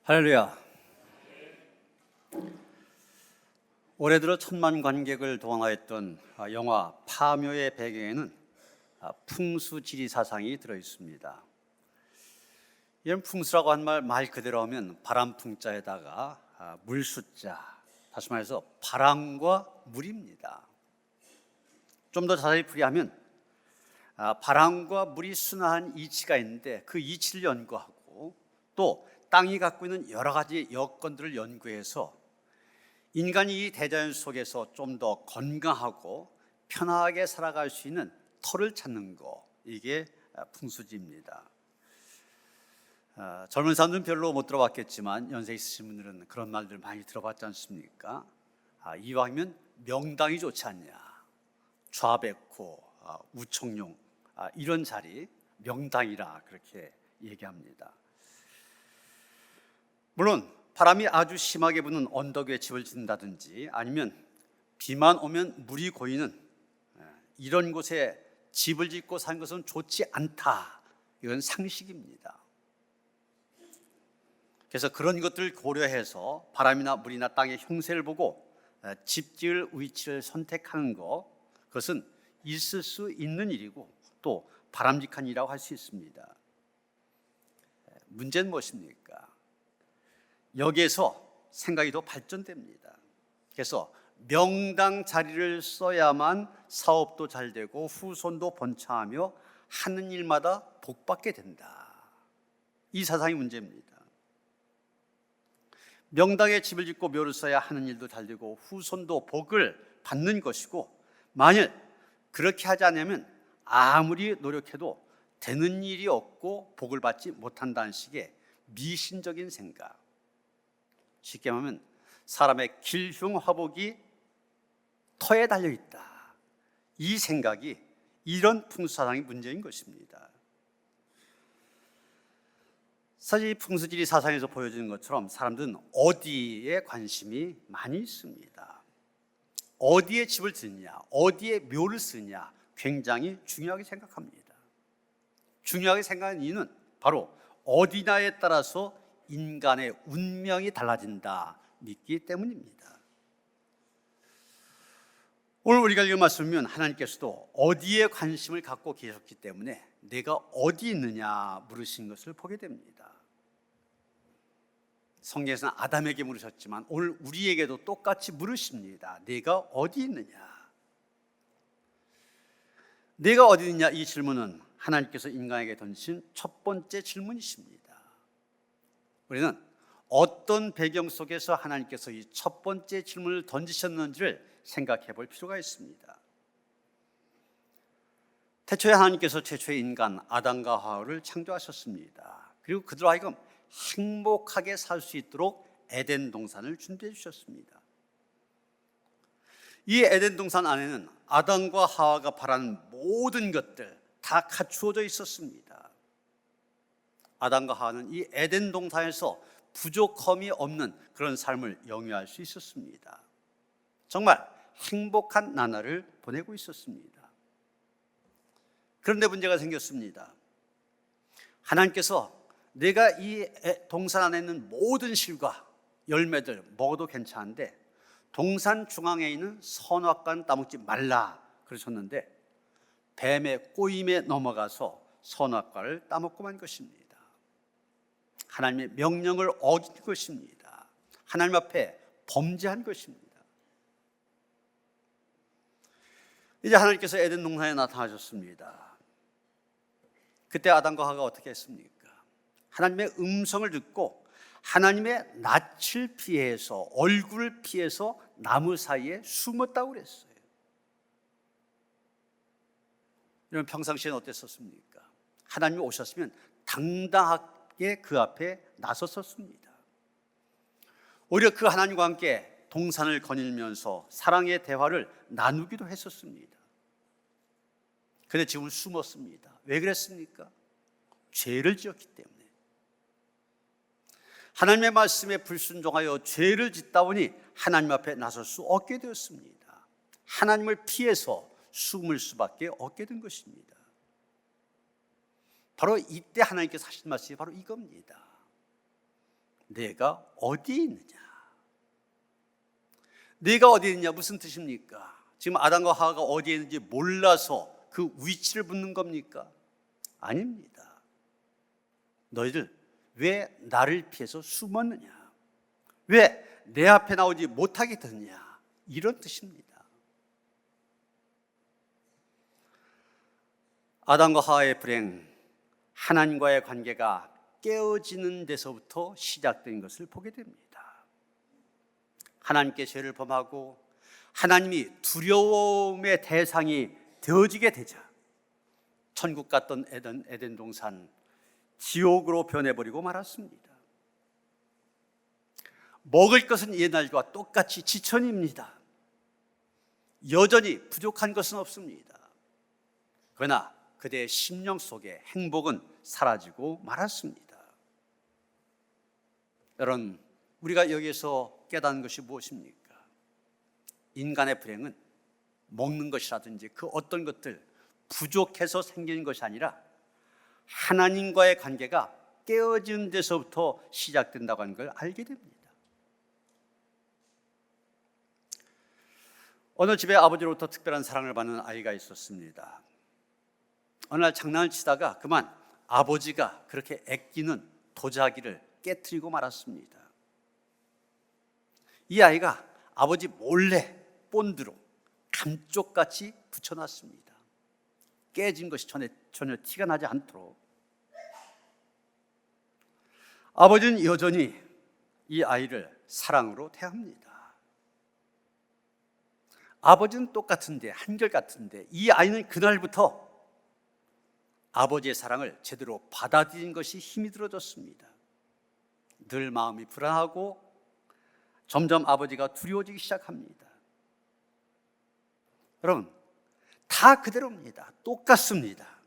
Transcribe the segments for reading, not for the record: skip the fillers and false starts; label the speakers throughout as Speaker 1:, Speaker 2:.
Speaker 1: 할렐루야. 올해 들어 천만 관객을 동원하였던 영화 파묘의 배경에는 풍수지리사상이 들어있습니다. 이런 풍수라고 한 말 그대로 하면 바람풍자에다가 물수자, 다시 말해서 바람과 물입니다. 좀 더 자세히 풀이하면 바람과 물이 순환한 이치가 있는데 그 이치를 연구하고 또 땅이 갖고 있는 여러 가지 여건들을 연구해서 인간이 이 대자연 속에서 좀 더 건강하고 편하게 살아갈 수 있는 터를 찾는 거, 이게 풍수지입니다. 젊은 사람들은 별로 못 들어봤겠지만 연세 있으신 분들은 그런 말들 많이 들어봤지 않습니까? 이왕이면 명당이 좋지 않냐, 좌백호, 우청룡, 이런 자리 명당이라 그렇게 얘기합니다. 물론 바람이 아주 심하게 부는 언덕 위에 집을 짓는다든지 아니면 비만 오면 물이 고이는 이런 곳에 집을 짓고 사는 것은 좋지 않다, 이건 상식입니다. 그래서 그런 것들을 고려해서 바람이나 물이나 땅의 형세를 보고 집 지을 위치를 선택하는 것, 그것은 있을 수 있는 일이고 또 바람직한 일이라고 할 수 있습니다. 문제는 무엇입니까? 여기에서 생각이 더 발전됩니다. 그래서 명당 자리를 써야만 사업도 잘 되고 후손도 번창하며 하는 일마다 복받게 된다, 이 사상이 문제입니다. 명당에 집을 짓고 묘를 써야 하는 일도 잘 되고 후손도 복을 받는 것이고, 만일 그렇게 하지 않으면 아무리 노력해도 되는 일이 없고 복을 받지 못한다는 식의 미신적인 생각, 쉽게 말하면 사람의 길흉화복이 터에 달려있다, 이 생각이, 이런 풍수사상이 문제인 것입니다. 사실 이 풍수지리 사상에서 보여지는 것처럼 사람들은 어디에 관심이 많이 있습니다. 어디에 집을 짓느냐, 어디에 묘를 쓰느냐 굉장히 중요하게 생각합니다. 중요하게 생각하는 이유는 바로 어디냐에 따라서 인간의 운명이 달라진다 믿기 때문입니다. 오늘 우리가 읽은 말씀은 하나님께서도 어디에 관심을 갖고 계셨기 때문에 내가 어디 있느냐 물으신 것을 보게 됩니다. 성경에서는 아담에게 물으셨지만 오늘 우리에게도 똑같이 물으십니다. 내가 어디 있느냐? 내가 어디 있느냐, 이 질문은 하나님께서 인간에게 던지신 첫 번째 질문이십니다. 우리는 어떤 배경 속에서 하나님께서 이 첫 번째 질문을 던지셨는지를 생각해 볼 필요가 있습니다. 태초에 하나님께서 최초의 인간 아담과 하와를 창조하셨습니다. 그리고 그들로 하여금 행복하게 살 수 있도록 에덴 동산을 준비해 주셨습니다. 이 에덴 동산 안에는 아담과 하와가 바라는 모든 것들 다 갖추어져 있었습니다. 아담과 하와는 이 에덴 동산에서 부족함이 없는 그런 삶을 영위할 수 있었습니다. 정말 행복한 나날을 보내고 있었습니다. 그런데 문제가 생겼습니다. 하나님께서 내가 이 동산 안에 있는 모든 실과 열매들 먹어도 괜찮은데 동산 중앙에 있는 선악과는 따먹지 말라 그러셨는데 뱀의 꼬임에 넘어가서 선악과를 따먹고만 것입니다. 하나님의 명령을 어긴 것입니다. 하나님 앞에 범죄한 것입니다. 이제 하나님께서 에덴 동산에 나타나셨습니다. 그때 아담과 하와가 어떻게 했습니까? 하나님의 음성을 듣고 하나님의 낯을 피해서, 얼굴을 피해서 나무 사이에 숨었다고 그랬어요. 여러분, 평상시에는 어땠었습니까? 하나님이 오셨으면 당당하게 그 앞에 나섰었습니다. 오히려 그 하나님과 함께 동산을 거닐면서 사랑의 대화를 나누기도 했었습니다. 그런데 지금 숨었습니다. 왜 그랬습니까? 죄를 지었기 때문에. 하나님의 말씀에 불순종하여 죄를 짓다 보니 하나님 앞에 나설 수 없게 되었습니다. 하나님을 피해서 숨을 수밖에 없게 된 것입니다. 바로 이때 하나님께서 하신 말씀이 바로 이겁니다. 내가 어디에 있느냐? 내가 어디에 있느냐 무슨 뜻입니까? 지금 아담과 하와가 어디에 있는지 몰라서 그 위치를 묻는 겁니까? 아닙니다. 너희들 왜 나를 피해서 숨었느냐? 왜 내 앞에 나오지 못하게 됐느냐? 이런 뜻입니다. 아담과 하와의 불행, 하나님과의 관계가 깨어지는 데서부터 시작된 것을 보게 됩니다. 하나님께 죄를 범하고 하나님이 두려움의 대상이 되어지게 되자 천국 같던 에덴 동산 지옥으로 변해버리고 말았습니다. 먹을 것은 옛날과 똑같이 지천입니다. 여전히 부족한 것은 없습니다. 그러나 그대의 심령 속에 행복은 사라지고 말았습니다. 여러분, 우리가 여기에서 깨닫는 것이 무엇입니까? 인간의 불행은 먹는 것이라든지 그 어떤 것들 부족해서 생기는 것이 아니라 하나님과의 관계가 깨어진 데서부터 시작된다고 하는 걸 알게 됩니다. 어느 집에 아버지로부터 특별한 사랑을 받는 아이가 있었습니다. 어느 날 장난을 치다가 그만 아버지가 그렇게 아끼는 도자기를 깨트리고 말았습니다. 이 아이가 아버지 몰래 본드로 감쪽같이 붙여놨습니다. 깨진 것이 전혀 티가 나지 않도록. 아버지는 여전히 이 아이를 사랑으로 대합니다. 아버지는 똑같은데, 한결같은데 이 아이는 그날부터 아버지의 사랑을 제대로 받아들인 것이 힘이 들어졌습니다. 늘 마음이 불안하고 점점 아버지가 두려워지기 시작합니다. 여러분, 다 그대로입니다. 똑같습니다.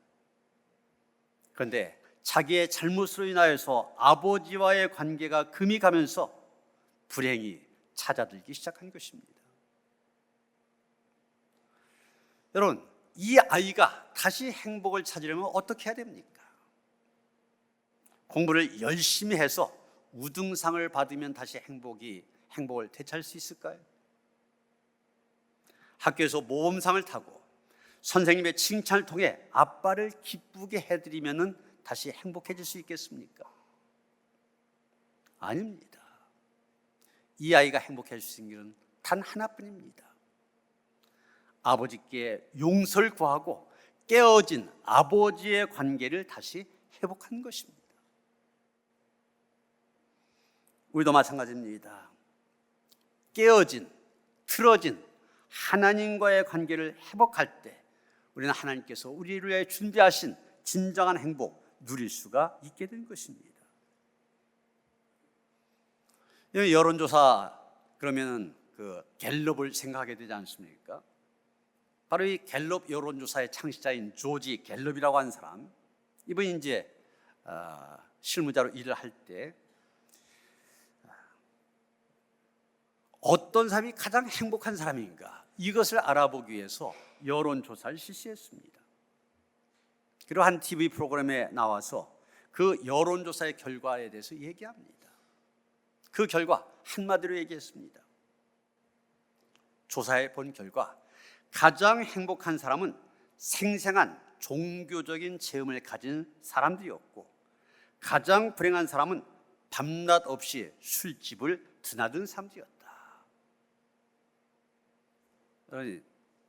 Speaker 1: 그런데 자기의 잘못으로 인하여서 아버지와의 관계가 금이 가면서 불행이 찾아들기 시작한 것입니다. 여러분, 이 아이가 다시 행복을 찾으려면 어떻게 해야 됩니까? 공부를 열심히 해서 우등상을 받으면 다시 행복을 되찾을 수 있을까요? 학교에서 모범상을 타고 선생님의 칭찬을 통해 아빠를 기쁘게 해드리면 다시 행복해질 수 있겠습니까? 아닙니다. 이 아이가 행복해질 수 있는 길은 단 하나뿐입니다. 아버지께 용서를 구하고 깨어진 아버지의 관계를 다시 회복하는 것입니다. 우리도 마찬가지입니다. 깨어진, 틀어진 하나님과의 관계를 회복할 때 우리는 하나님께서 우리를 위해 준비하신 진정한 행복 누릴 수가 있게 된 것입니다. 여론조사 그러면 그 갤럽을 생각하게 되지 않습니까? 바로 이 갤럽 여론조사의 창시자인 조지 갤럽이라고 하는 사람, 이분이 이제 실무자로 일을 할 때 어떤 사람이 가장 행복한 사람인가 이것을 알아보기 위해서 여론조사를 실시했습니다. 그리고 한 TV 프로그램에 나와서 그 여론조사의 결과에 대해서 얘기합니다. 그 결과 한마디로 얘기했습니다. 조사해 본 결과 가장 행복한 사람은 생생한 종교적인 체험을 가진 사람들이었고, 가장 불행한 사람은 밤낮 없이 술집을 드나든 사람들이었다.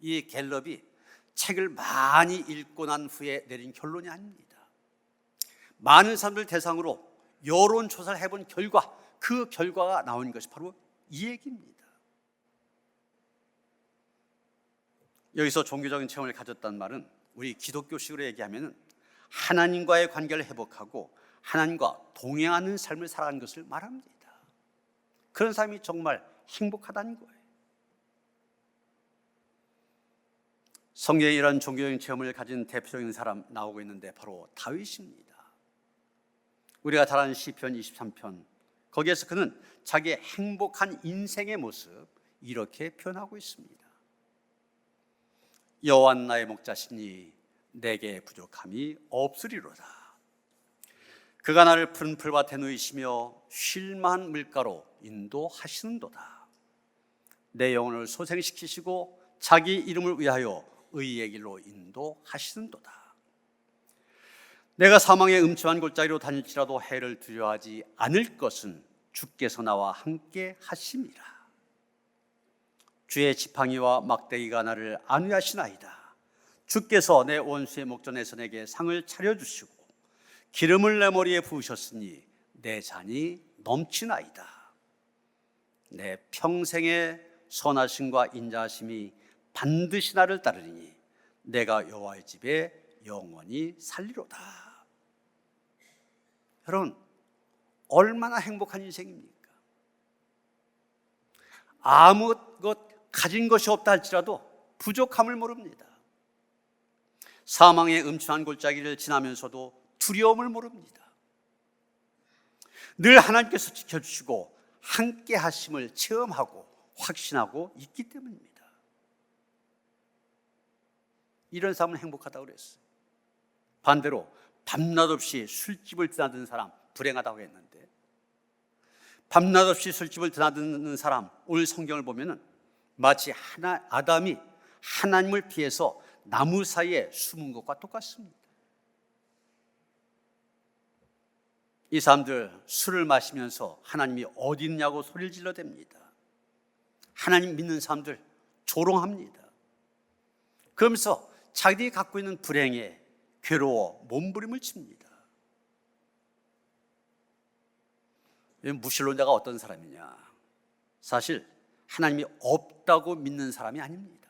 Speaker 1: 이 갤럽이 책을 많이 읽고 난 후에 내린 결론이 아닙니다. 많은 사람들 대상으로 여론조사를 해본 결과, 그 결과가 나온 것이 바로 이 얘기입니다. 여기서 종교적인 체험을 가졌다는 말은 우리 기독교식으로 얘기하면 하나님과의 관계를 회복하고 하나님과 동행하는 삶을 살아가는 것을 말합니다. 그런 삶이 정말 행복하다는 거예요. 성경에 이런 종교적인 체험을 가진 대표적인 사람 나오고 있는데 바로 다윗입니다. 우리가 잘 아는 시편 23편, 거기에서 그는 자기의 행복한 인생의 모습 이렇게 표현하고 있습니다. 여호와는 나의 목자시니 내게 부족함이 없으리로다. 그가 나를 푸른 풀밭에 누이시며 쉴만한 물가로 인도하시는도다. 내 영혼을 소생시키시고 자기 이름을 위하여 의의 길로 인도하시는도다. 내가 사망의 음침한 골짜기로 다닐지라도 해를 두려워하지 않을 것은 주께서 나와 함께 하심이라. 주의 지팡이와 막대기가 나를 안위하시나이다. 주께서 내 원수의 목전에서 내게 상을 차려주시고 기름을 내 머리에 부으셨으니 내 잔이 넘치나이다. 내 평생의 선하심과 인자하심이 반드시 나를 따르리니 내가 여호와의 집에 영원히 살리로다. 여러분, 얼마나 행복한 인생입니까? 아무 것 가진 것이 없다 할지라도 부족함을 모릅니다. 사망의 음침한 골짜기를 지나면서도 두려움을 모릅니다. 늘 하나님께서 지켜주시고 함께 하심을 체험하고 확신하고 있기 때문입니다. 이런 삶은 행복하다고 그랬어요. 반대로 밤낮 없이 술집을 드나드는 사람 불행하다고 했는데, 밤낮 없이 술집을 드나드는 사람, 오늘 성경을 보면은 마치 아담이 하나님을 피해서 나무 사이에 숨은 것과 똑같습니다. 이 사람들 술을 마시면서 하나님이 어디 있냐고 소리를 질러댑니다. 하나님 믿는 사람들 조롱합니다. 그러면서 자기들이 갖고 있는 불행에 괴로워 몸부림을 칩니다. 무신론자가 어떤 사람이냐? 사실 하나님이 없다고 믿는 사람이 아닙니다.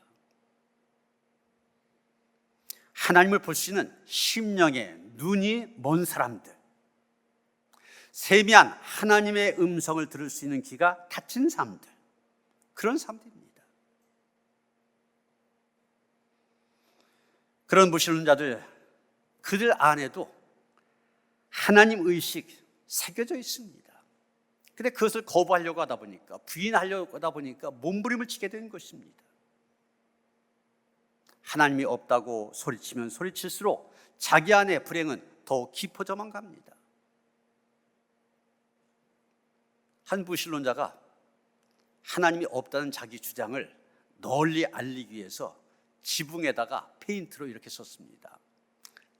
Speaker 1: 하나님을 볼 수 있는 심령의 눈이 먼 사람들, 세미한 하나님의 음성을 들을 수 있는 귀가 닫힌 사람들, 그런 사람들입니다. 그런 무신론자들, 그들 안에도 하나님 의식 새겨져 있습니다. 그런데 그것을 거부하려고 하다 보니까, 부인하려고 하다 보니까 몸부림을 치게 되는 것입니다. 하나님이 없다고 소리치면 소리칠수록 자기 안의 불행은 더욱 깊어져만 갑니다. 한 무신론자가 하나님이 없다는 자기 주장을 널리 알리기 위해서 지붕에다가 페인트로 이렇게 썼습니다.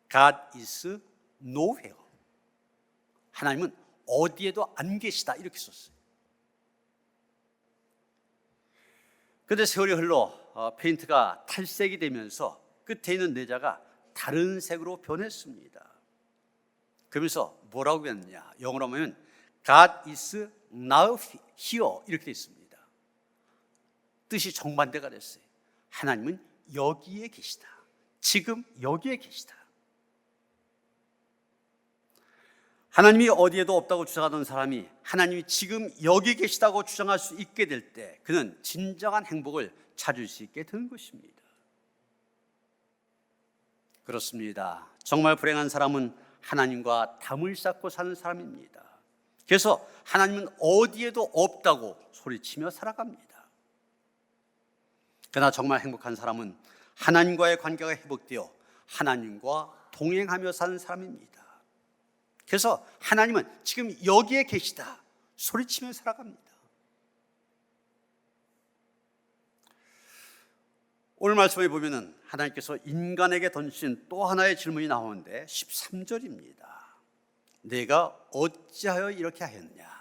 Speaker 1: God is nowhere. 하나님은 어디에도 안 계시다, 이렇게 썼어요. 그런데 세월이 흘러 페인트가 탈색이 되면서 끝에 있는 내자가 다른 색으로 변했습니다. 그러면서 뭐라고 했느냐? 영어로 하면 God is now here, 이렇게 되어 있습니다. 뜻이 정반대가 됐어요. 하나님은 여기에 계시다. 지금 여기에 계시다. 하나님이 어디에도 없다고 주장하던 사람이 하나님이 지금 여기 계시다고 주장할 수 있게 될 때 그는 진정한 행복을 찾을 수 있게 되는 것입니다. 그렇습니다. 정말 불행한 사람은 하나님과 담을 쌓고 사는 사람입니다. 그래서 하나님은 어디에도 없다고 소리치며 살아갑니다. 그러나 정말 행복한 사람은 하나님과의 관계가 회복되어 하나님과 동행하며 사는 사람입니다. 그래서 하나님은 지금 여기에 계시다 소리치며 살아갑니다. 오늘 말씀에 보면은 하나님께서 인간에게 던지신 또 하나의 질문이 나오는데 13절입니다. 내가 어찌하여 이렇게 하였냐?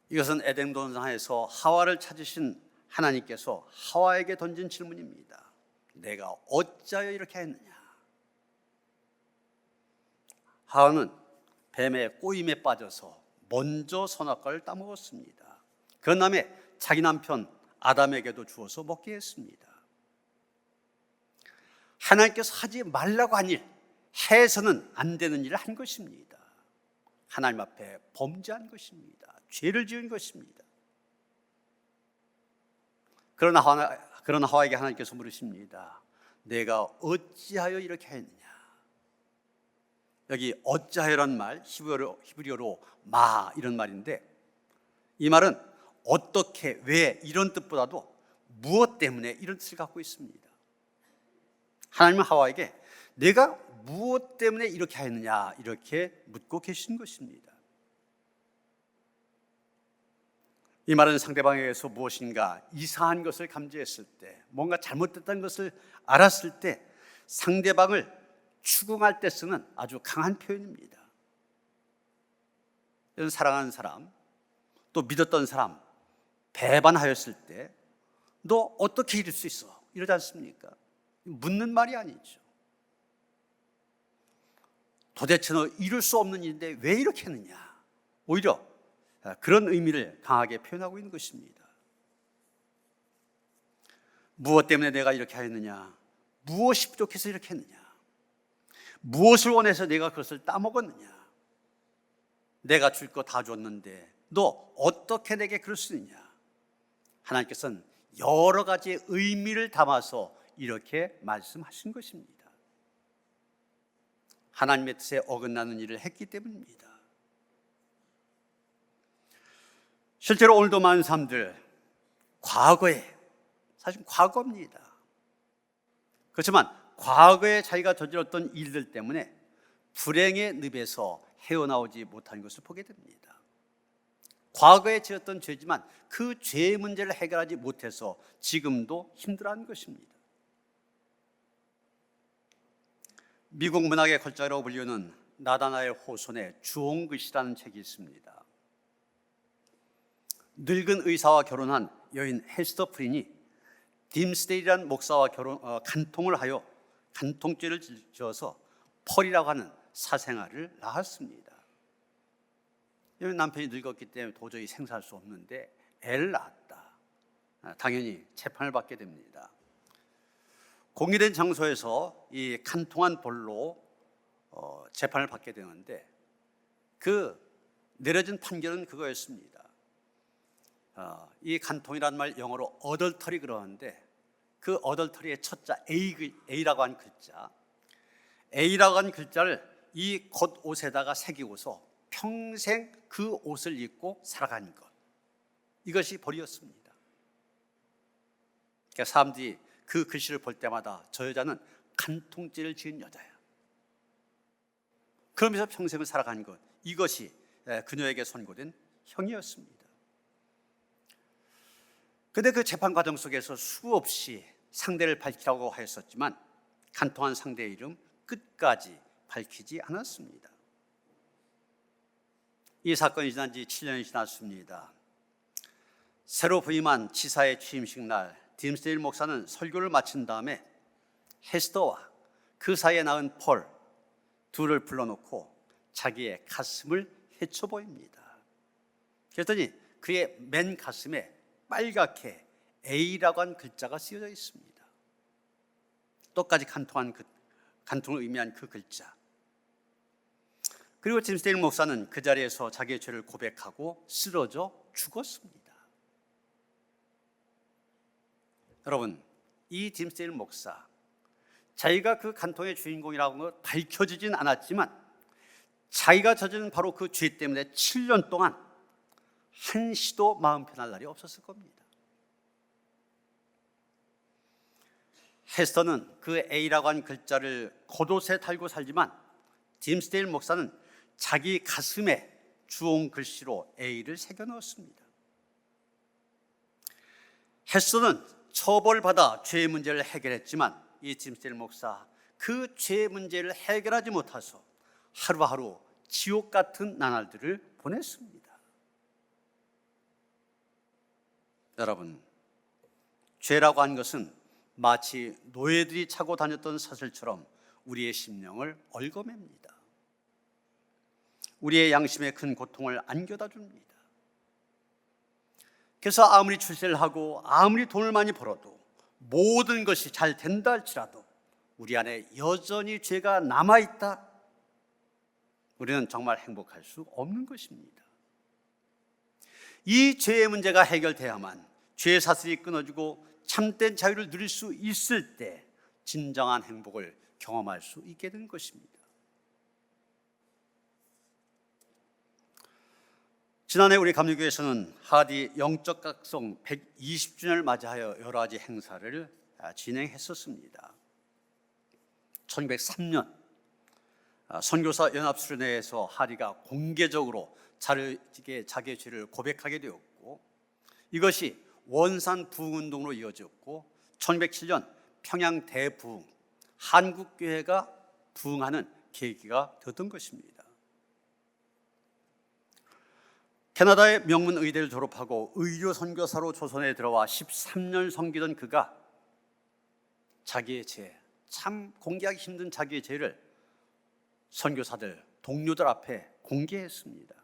Speaker 1: 이것은 에덴 동산에서 하와를 찾으신 하나님께서 하와에게 던진 질문입니다. 내가 어찌하여 이렇게 했느냐? 하와는 뱀의 꼬임에 빠져서 먼저 선악과를 따먹었습니다. 그 다음에 자기 남편 아담에게도 주어서 먹게 했습니다. 하나님께서 하지 말라고 한 일, 해서는 안 되는 일을 한 것입니다. 하나님 앞에 범죄한 것입니다. 죄를 지은 것입니다. 그러나 하와에게 하나님께서 물으십니다. 내가 어찌하여 이렇게 했느냐? 여기 어찌하여란 말, 히브리어로 마 이런 말인데, 이 말은 어떻게, 왜 이런 뜻보다도 무엇 때문에 이런 뜻을 갖고 있습니다. 하나님은 하와에게 내가 무엇 때문에 이렇게 하였느냐 이렇게 묻고 계신 것입니다. 이 말은 상대방에게서 무엇인가 이상한 것을 감지했을 때, 뭔가 잘못됐다는 것을 알았을 때 상대방을 추궁할 때 쓰는 아주 강한 표현입니다. 이런 사랑하는 사람, 또 믿었던 사람 배반하였을 때 너 어떻게 이럴 수 있어? 이러지 않습니까? 묻는 말이 아니죠. 도대체 너 이룰 수 없는 일인데 왜 이렇게 했느냐? 오히려 그런 의미를 강하게 표현하고 있는 것입니다. 무엇 때문에 내가 이렇게 하였느냐? 무엇이 부족해서 이렇게 했느냐? 무엇을 원해서 내가 그것을 따먹었느냐? 내가 줄 거 다 줬는데 너 어떻게 내게 그럴 수 있느냐? 하나님께서는 여러 가지의 의미를 담아서 이렇게 말씀하신 것입니다. 하나님의 뜻에 어긋나는 일을 했기 때문입니다. 실제로 오늘도 많은 사람들 과거에, 사실 과거입니다. 그렇지만 과거에 자기가 저질렀던 일들 때문에 불행의 늪에서 헤어나오지 못한 것을 보게 됩니다. 과거에 지었던 죄지만 그 죄의 문제를 해결하지 못해서 지금도 힘들어하는 것입니다. 미국 문학의 걸작이라고 불리는 나다나엘 호손의 주홍글씨라는 책이 있습니다. 늙은 의사와 결혼한 여인 헤스터 프린이 딤스데일이라는 목사와 간통을 하여 간통죄를 지어서 펄이라고 하는 사생아를 낳았습니다. 남편이 늙었기 때문에 도저히 생사할 수 없는데 애를 낳았다. 당연히 재판을 받게 됩니다. 공개된 장소에서 이 간통한 벌로 재판을 받게 되는데 그 내려진 판결은 그거였습니다. 이 간통이라는 말 영어로 어덜터리 그러는데 그 어덜터리의 첫자 A라고 하는 글자, A라고 하는 글자를 이 겉옷에다가 새기고서 평생 그 옷을 입고 살아가는 것, 이것이 벌이었습니다. 그러니까 사람들이 그 글씨를 볼 때마다 저 여자는 간통죄를 지은 여자야, 그러면서 평생을 살아가는 것, 이것이 그녀에게 선고된 형이었습니다. 그런데 그 재판 과정 속에서 수없이 상대를 밝히라고 하였었지만 간통한 상대의 이름 끝까지 밝히지 않았습니다. 이 사건이 지난 지 7년이 지났습니다. 새로 부임한 지사의 취임식 날 딤스데일 목사는 설교를 마친 다음에 헤스더와 그 사이에 낳은 펄 둘을 불러놓고 자기의 가슴을 헤쳐 보입니다. 그랬더니 그의 맨 가슴에 빨갛게 A라고 한 글자가 쓰여져 있습니다. 똑같이 간통을 의미한 그 글자. 그리고 딤스데일 목사는 그 자리에서 자기의 죄를 고백하고 쓰러져 죽었습니다. 여러분, 이 딤스데일 목사, 자기가 그 간통의 주인공이라고 하는 것 밝혀지진 않았지만 자기가 저지른 바로 그 죄 때문에 7년 동안 한시도 마음 편할 날이 없었을 겁니다. 헤스터는 그 A라고 한 글자를 겉옷에 달고 살지만 딤스데일 목사는 자기 가슴에 주홍 글씨로 A를 새겨 넣었습니다. 헤스터는 처벌받아 죄의 문제를 해결했지만 이 딤스데일 목사, 그 죄의 문제를 해결하지 못해서 하루하루 지옥 같은 나날들을 보냈습니다. 여러분, 죄라고 하는 것은 마치 노예들이 차고 다녔던 사슬처럼 우리의 심령을 얽어맵니다. 우리의 양심에 큰 고통을 안겨다 줍니다. 그래서 아무리 출세를 하고 아무리 돈을 많이 벌어도 모든 것이 잘 된다 할지라도 우리 안에 여전히 죄가 남아있다, 우리는 정말 행복할 수 없는 것입니다. 이 죄의 문제가 해결돼야만 죄의 사슬이 끊어지고 참된 자유를 누릴 수 있을 때 진정한 행복을 경험할 수 있게 된 것입니다. 지난해 우리 감리교회에서는 하디 영적 각성 120주년을 맞이하여 여러 가지 행사를 진행했었습니다. 1903년 선교사 연합수련회에서 하리가 공개적으로 자기의 죄를 고백하게 되었고, 이것이 원산 부흥운동으로 이어졌고 1907년 평양 대부흥, 한국교회가 부흥하는 계기가 되었던 것입니다. 캐나다의 명문 의대를 졸업하고 의료 선교사로 조선에 들어와 13년 섬기던 그가 자기의 죄, 참 공개하기 힘든 자기의 죄를 선교사들, 동료들 앞에 공개했습니다.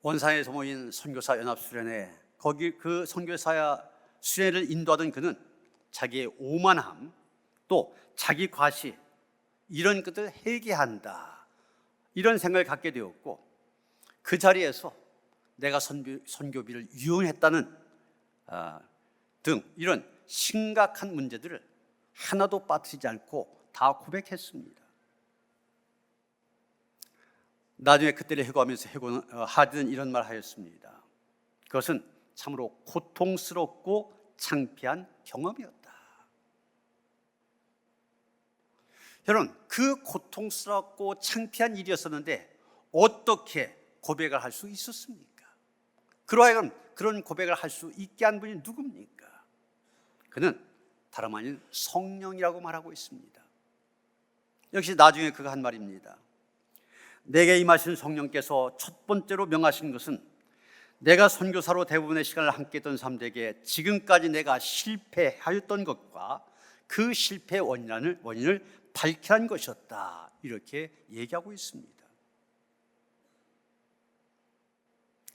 Speaker 1: 원산에서 모인 선교사 연합수련회, 거기 그 선교사 수련회를 인도하던 그는 자기의 오만함, 또 자기 과시, 이런 것들을 회개한다, 이런 생각을 갖게 되었고, 그 자리에서 내가 선교비를 유용했다는 등 이런 심각한 문제들을 하나도 빠뜨리지 않고 다 고백했습니다. 나중에 그때를 해고하면서 하디는 이런 말 하였습니다. 그것은 참으로 고통스럽고 창피한 경험이었다. 여러분, 그 고통스럽고 창피한 일이었었는데 어떻게 고백을 할 수 있었습니까? 그러하여금 그런 고백을 할 수 있게 한 분이 누굽니까? 그는 다름 아닌 성령이라고 말하고 있습니다. 역시 나중에 그가 한 말입니다. 내게 임하신 성령께서 첫 번째로 명하신 것은 내가 선교사로 대부분의 시간을 함께 했던 사람들에게 지금까지 내가 실패하였던 것과 그 실패의 원인을 밝히라는 것이었다, 이렇게 얘기하고 있습니다.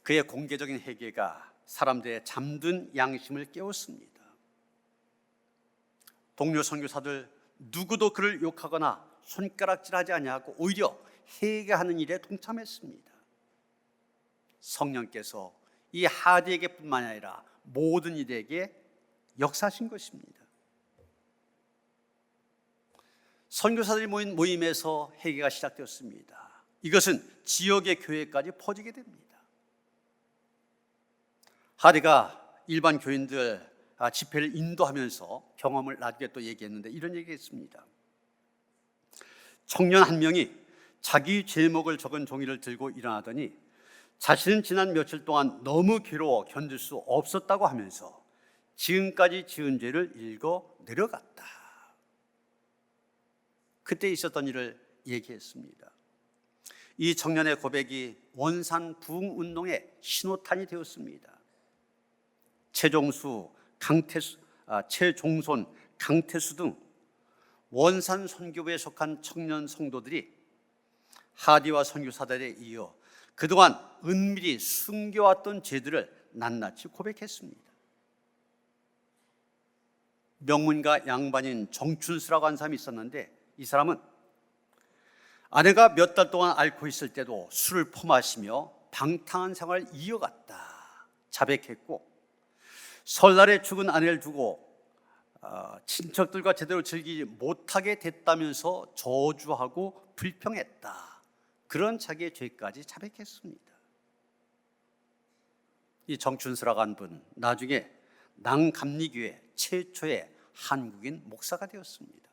Speaker 1: 그의 공개적인 회개가 사람들의 잠든 양심을 깨웠습니다. 동료 선교사들 누구도 그를 욕하거나 손가락질하지 아니하고 오히려 회개하는 일에 동참했습니다. 성령께서 이 하디에게뿐만 아니라 모든 이들에게 역사하신 것입니다. 선교사들이 모인 모임에서 회개가 시작되었습니다. 이것은 지역의 교회까지 퍼지게 됩니다. 하디가 일반 교인들 집회를 인도하면서 경험을 나중에 또 얘기했는데 이런 얘기했습니다. 청년 한 명이 자기 제목을 적은 종이를 들고 일어나더니 자신은 지난 며칠 동안 너무 괴로워 견딜 수 없었다고 하면서 지금까지 지은 죄를 읽어 내려갔다. 그때 있었던 일을 얘기했습니다. 이 청년의 고백이 원산 부흥 운동의 신호탄이 되었습니다. 최종손, 강태수 등 원산 선교부에 속한 청년 성도들이 하디와 선교사들에 이어 그동안 은밀히 숨겨왔던 죄들을 낱낱이 고백했습니다. 명문가 양반인 정춘수라고 하는 사람이 있었는데, 이 사람은 아내가 몇 달 동안 앓고 있을 때도 술을 퍼마시며 방탕한 생활을 이어갔다 자백했고, 설날에 죽은 아내를 두고 친척들과 제대로 즐기지 못하게 됐다면서 저주하고 불평했다, 그런 자기의 죄까지 자백했습니다. 이 정춘수라고 한 분, 나중에 낭감리교회 최초의 한국인 목사가 되었습니다.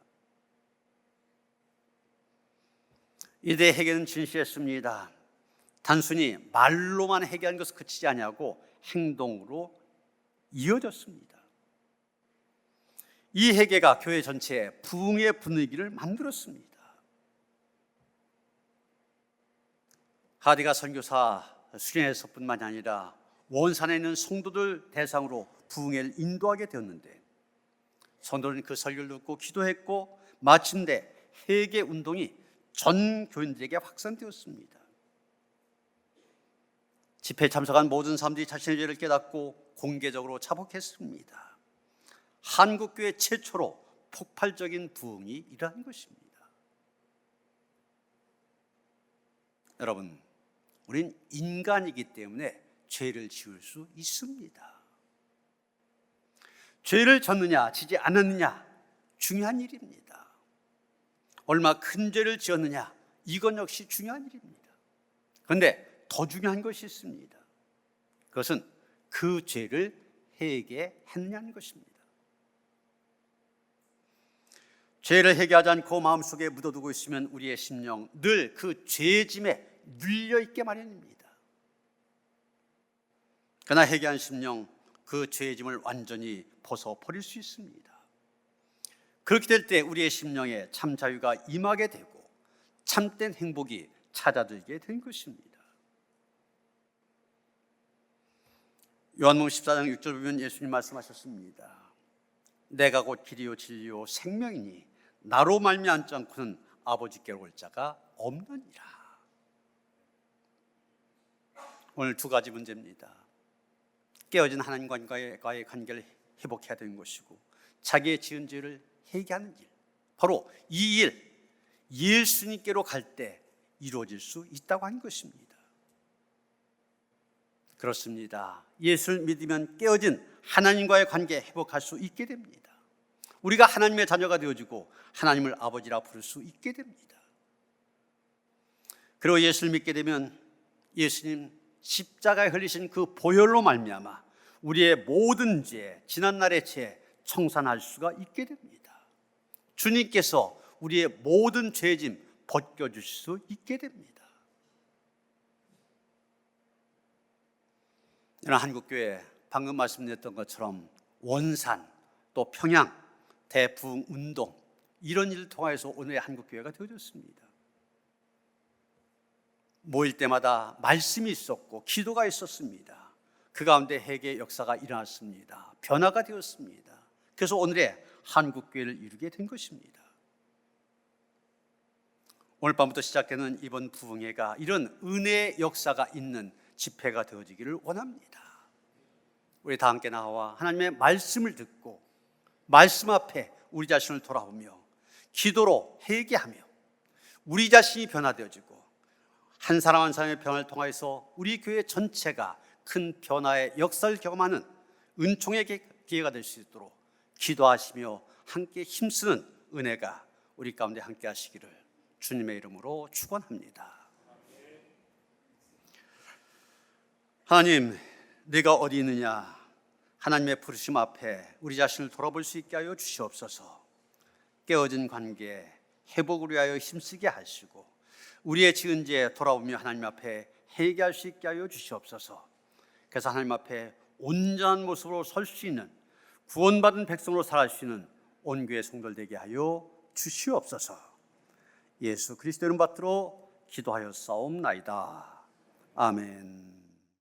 Speaker 1: 이들의 회개는 진실했습니다. 단순히 말로만 회개한 것을 그치지 아니하고 행동으로 이어졌습니다. 이 회개가 교회 전체에 부흥의 분위기를 만들었습니다. 하디가 선교사 수련회에서뿐만이 아니라 원산에 있는 성도들 대상으로 부흥회를 인도하게 되었는데, 성도는 그 설교를 듣고 기도했고 마침내 회개 운동이 전 교인들에게 확산되었습니다. 집회에 참석한 모든 사람들이 자신의 죄를 깨닫고 공개적으로 자복했습니다. 한국교회 최초로 폭발적인 부흥이 일어난 것입니다. 여러분, 우린 인간이기 때문에 죄를 지을 수 있습니다. 죄를 졌느냐 지지 않았느냐 중요한 일입니다. 얼마 큰 죄를 지었느냐, 이건 역시 중요한 일입니다. 그런데 더 중요한 것이 있습니다. 그것은 그 죄를 회개했느냐는 것입니다. 죄를 회개하지 않고 마음속에 묻어두고 있으면 우리의 심령 늘 그 죄의 짐에 눌려있게 마련입니다. 그러나 회개한 심령 그 죄의 짐을 완전히 벗어버릴 수 있습니다. 그렇게 될 때 우리의 심령에 참 자유가 임하게 되고 참된 행복이 찾아들게 된 것입니다. 요한복음 14장 6절 보면 예수님 말씀하셨습니다. 내가 곧 길이요 진리요 생명이니 나로 말미암지 않고는 아버지께로 올 자가 없느니라. 오늘 두 가지 문제입니다. 깨어진 하나님과의 관계를 회복해야 되는 것이고, 자기의 지은 죄를 회개하는 일, 바로 이 일, 예수님께로 갈 때 이루어질 수 있다고 하는 것입니다. 그렇습니다. 예수를 믿으면 깨어진 하나님과의 관계 회복할 수 있게 됩니다. 우리가 하나님의 자녀가 되어지고 하나님을 아버지라 부를 수 있게 됩니다. 그리고 예수를 믿게 되면 예수님 십자가에 흘리신 그 보혈로 말미암아 우리의 모든 죄, 지난날의 죄 청산할 수가 있게 됩니다. 주님께서 우리의 모든 죄짐 벗겨주실 수 있게 됩니다. 이런 한국교회 방금 말씀드렸던 것처럼 원산 또 평양 대부흥 운동 이런 일을 통해서 오늘의 한국교회가 되어졌습니다. 모일 때마다 말씀이 있었고 기도가 있었습니다. 그 가운데 회개의 역사가 일어났습니다. 변화가 되었습니다. 그래서 오늘의 한국교회를 이루게 된 것입니다. 오늘 밤부터 시작되는 이번 부흥회가 이런 은혜의 역사가 있는 집회가 되어지기를 원합니다. 우리 다 함께 나와 하나님의 말씀을 듣고 말씀 앞에 우리 자신을 돌아보며 기도로 회개하며 우리 자신이 변화되어지고 한 사람 한 사람의 변화를 통해서 우리 교회 전체가 큰 변화의 역사를 경험하는 은총의 기회가 될 수 있도록 기도하시며 함께 힘쓰는 은혜가 우리 가운데 함께 하시기를 주님의 이름으로 축원합니다. 하나님, 내가 어디 있느냐? 하나님의 부르심 앞에 우리 자신을 돌아볼 수 있게 하여 주시옵소서. 깨어진 관계 회복을 위하여 힘쓰게 하시고 우리의 지은 죄에 돌아오며 하나님 앞에 회개할 수 있게 하여 주시옵소서. 그래서 하나님 앞에 온전한 모습으로 설 수 있는 구원받은 백성으로 살아갈 수 있는 온 교회 성도들 되게 하여 주시옵소서. 예수 그리스도 이름 받들어 기도하여 싸움나이다. 아멘.